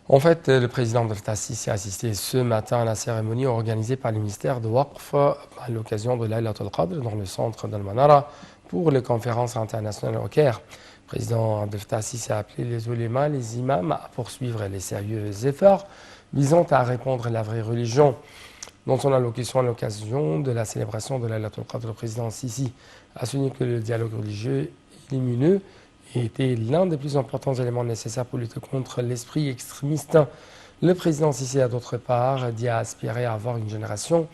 En fait, le président Abdel Fattah Sisi a assisté ce matin à la cérémonie organisée par le ministère de Waqf à l'occasion de Laylat al-Qadr dans le centre d'Al-Manara pour les conférences internationales au Caire. Le président Abdel Fattah Sisi a appelé les oulémas, les imams à poursuivre les sérieux efforts visant à répandre la vraie religion. Dans son allocution à l'occasion de la célébration de Laylat al-Qadr, le président Sisi a souligné que le dialogue religieux est lumineux était l'un des plus importants éléments nécessaires pour lutter contre l'esprit extrémiste. Le président Sisi a d'autre part dit à aspirer à avoir une génération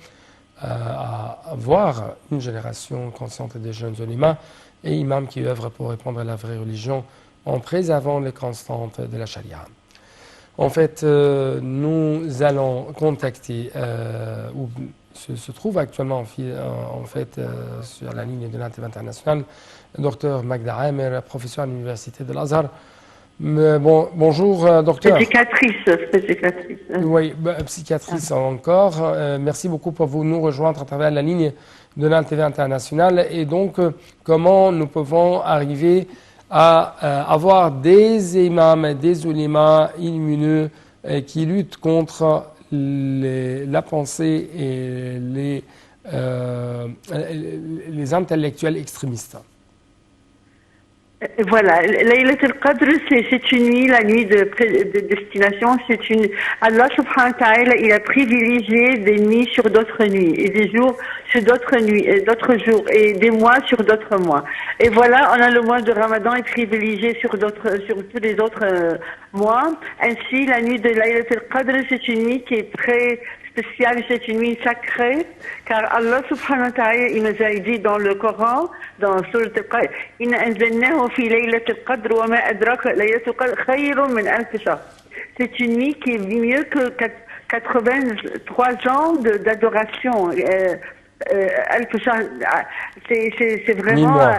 consciente des jeunes oulémas et imams qui œuvrent pour répandre la vraie religion en préservant les constantes de la charia. En fait, nous allons contacter ou se trouve actuellement sur la ligne de l'Internet international Dr Magda Amer, professeur à l'Université de l'Azhar. Bonjour, docteur. Psychiatrice. Oui, psychiatrice encore. Merci beaucoup pour vous nous rejoindre à travers la ligne de l'Internet international. Et donc, comment nous pouvons arriver à avoir des imams, des oulémas illumineux qui luttent contre la pensée et les intellectuels extrémistes. Voilà, Laylat al-Qadr, c'est une nuit, la nuit de destination, Allah subhanahu wa ta'ala, il a privilégié des nuits sur d'autres nuits, et des jours sur d'autres nuits, et d'autres jours, et des mois sur d'autres mois. Et voilà, on a le mois de Ramadan est privilégié sur tous les autres mois. Ainsi, la nuit de Laylat al-Qadr, c'est une nuit qui est très spéciale, c'est une nuit sacrée, car Allah subhanahu wa ta'ala, il nous a dit dans le Coran, dans Surat al-Qadr, Inna anzalnahu fi laylat al-Qadr wa ma adraka laylat al-Qadr khayrun min alf shahr. C'est une nuit qui est mieux que 83 ans d'adoration. C'est vraiment,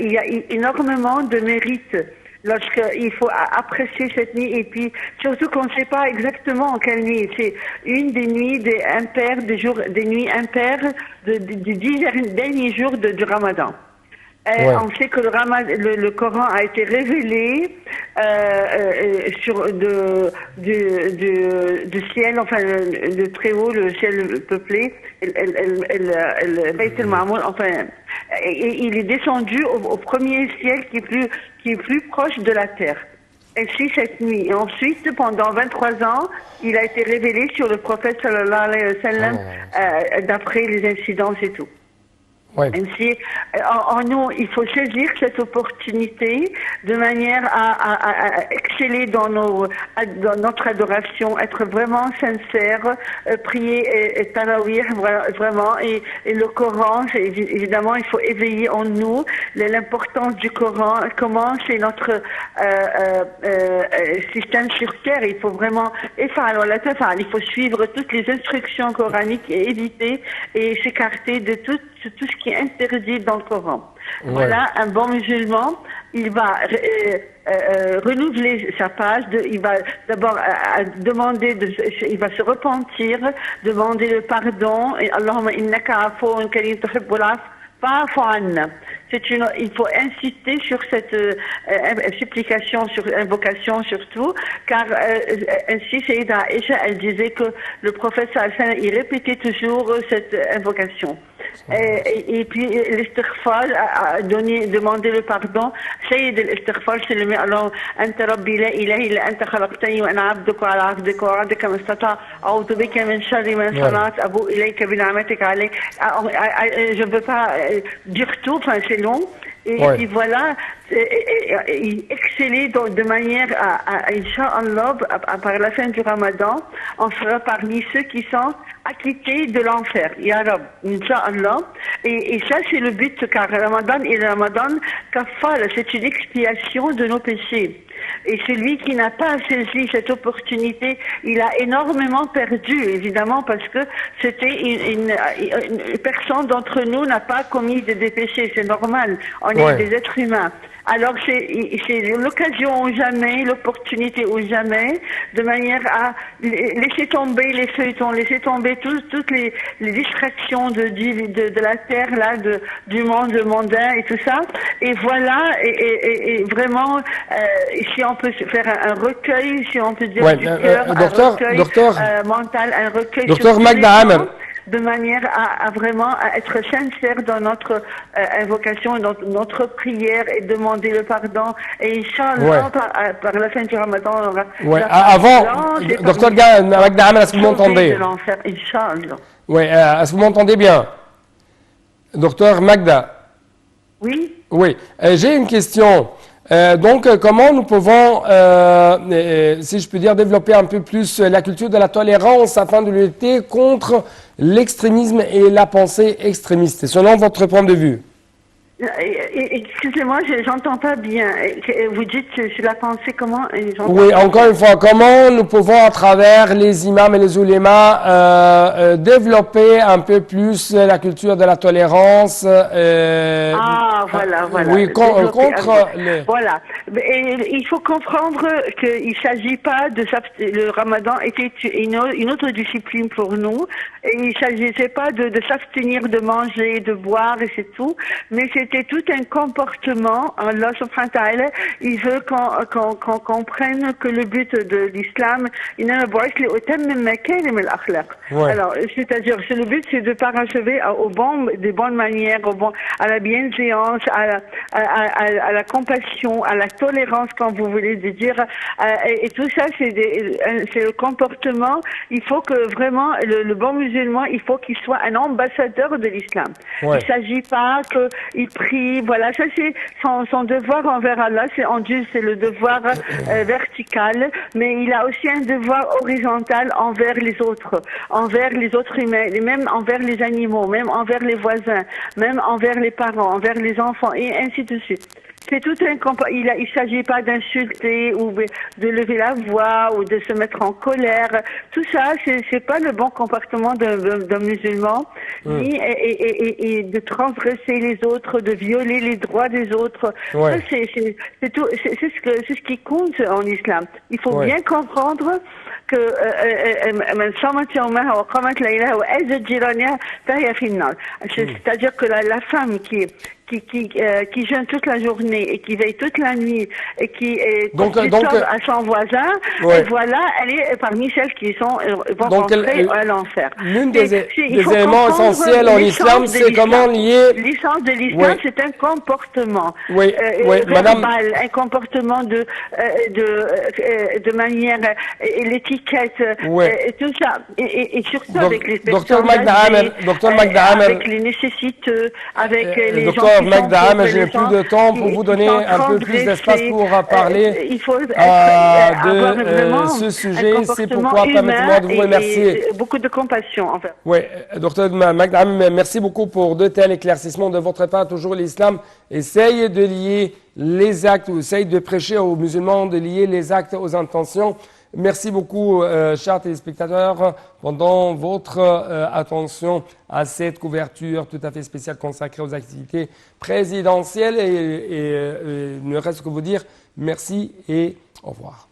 il y a énormément de mérite lorsqu'il faut apprécier cette nuit, et puis surtout qu'on ne sait pas exactement en quelle nuit. C'est une des nuits des nuits impaires du 10 derniers jours du Ramadan. On sait que le Coran a été révélé du ciel, enfin le très haut, le ciel peuplé, le Bayt al-Ma'mour, enfin, et il est descendu au premier ciel qui est plus proche de la terre. Ainsi cette nuit. Et ensuite, pendant 23 ans, il a été révélé sur le prophète sallallahu alayhi wa sallam, d'après les incidences et tout. Ouais. Ainsi, nous, il faut saisir cette opportunité de manière à exceller dans notre adoration, être vraiment sincère, prier et tarawih vraiment, et le Coran, évidemment, il faut éveiller en nous l'importance du Coran, comment c'est notre système sur terre. Il faut vraiment il faut suivre toutes les instructions coraniques et éviter et s'écarter de tout ce qui est interdit dans le Coran. Ouais. Voilà, un bon musulman, il va renouveler sa page, il va d'abord il va se repentir, demander le pardon, et Allahumma innaka afoun karim tuhibbul afw fa'fu anna. Il faut insister sur cette supplication, sur invocation surtout, car ainsi Sayyida Aïcha, elle disait que le prophète sallallahu alayhi wa sallam, il répétait toujours cette invocation. Et puis l'istighfar, demander le pardon. Sayyid al-istighfar, c'est le Allah anta rabbi la ilaha illa anta khalaqtani wa ana 'abduka ala 'ahdika wa 'adika ma istata' a'udhu bika min sharri ma sana'tu abu ilayka bi ni'matika alayya. Je ne veux pas dire tout, enfin c'est long. Et puis voilà, exceller de manière à Inch'Allah, par la fin du Ramadan, on sera parmi ceux qui sont acquittés de l'enfer. Ya Rab, Inch'Allah. Et ça, c'est le but, car Ramadan kafar, c'est une expiation de nos péchés. Et celui qui n'a pas saisi cette opportunité, il a énormément perdu, évidemment, parce que personne d'entre nous n'a pas commis des péchés, c'est normal, on est des êtres humains. Alors c'est l'occasion ou jamais, l'opportunité ou jamais, de manière à laisser tomber les feuilletons, laisser tomber toutes les distractions de la terre, là, du monde mondain et tout ça. Et voilà, et vraiment, si on peut faire un recueil, si on peut dire du cœur, un recueil mental, un recueil Docteur Magda Amer, de manière à vraiment à être sincère dans notre invocation, dans notre prière et demander le pardon. Et Inch'Allah, par la fin du Ramadan, on aura avant, Docteur Magda Amer, est-ce que vous m'entendez? Inch'Allah. Oui, est-ce que vous m'entendez bien? Docteur Magda? Oui. Oui, j'ai une question. Donc, comment nous pouvons, si je peux dire, développer un peu plus la culture de la tolérance afin de lutter contre l'extrémisme et la pensée extrémiste, selon votre point de vue? Excusez-moi, j'entends pas bien. Vous dites sur la pensée comment? Oui, encore une fois, comment nous pouvons, à travers les imams et les oulémas, développer un peu plus la culture de la tolérance? Voilà. Oui, contre les... Voilà. Et il faut comprendre qu'il ne s'agit pas de... Le ramadan était une autre discipline pour nous. Et il ne s'agissait pas de s'abstenir de manger, de boire, et c'est tout. Mais c'était tout un comportement. Allah subhanahu wa ta'ala, il veut qu'on comprenne que le but de l'islam, alors, c'est-à-dire, le but, c'est de parachever des bonnes manières, à la bienséance, à la compassion, à la tolérance, quand vous voulez dire. Et tout ça, c'est le comportement. Il faut que vraiment, le bon musulman, il faut qu'il soit un ambassadeur de l'islam. Ouais. Il ne s'agit pas qu'il prie, voilà, ça c'est son devoir envers Allah, c'est le devoir vertical, mais il a aussi un devoir horizontal envers les autres humains, et même envers les animaux, même envers les voisins, même envers les parents, envers les enfants, et ainsi de suite. C'est tout il s'agit pas d'insulter ou de lever la voix ou de se mettre en colère. Tout ça, c'est pas le bon comportement d'un musulman, ni et de transgresser les autres, de violer les droits des autres. Ouais. Ça, c'est tout, c'est ce qui compte en islam. Il faut bien comprendre que c'est-à-dire que la femme qui jeûne toute la journée et qui veille toute la nuit et qui est à son voisin, et voilà, elle est parmi celles qui vont rentrer à l'enfer. L'une des éléments essentiels en islam, c'est comment lier... L'essence de l'islam, c'est un comportement madame... verbal, un comportement de manière, l'étiquette, et tout ça, et surtout avec les personnes âgées, avec les nécessiteux, avec les gens Docteur Magda Amer, je n'ai plus de temps pour vous donner un peu plus d'espace pour parler il faut de ce sujet. C'est pourquoi permettez-moi de vous remercier. Beaucoup de compassion, en fait. Oui, docteur Magda Amer, merci beaucoup pour de tels éclaircissements de votre part. Toujours l'islam essaye de lier les actes, ou essaye de prêcher aux musulmans de lier les actes aux intentions. Merci beaucoup, chers téléspectateurs, pendant votre attention à cette couverture tout à fait spéciale consacrée aux activités présidentielles. Et il ne reste que vous dire merci et au revoir.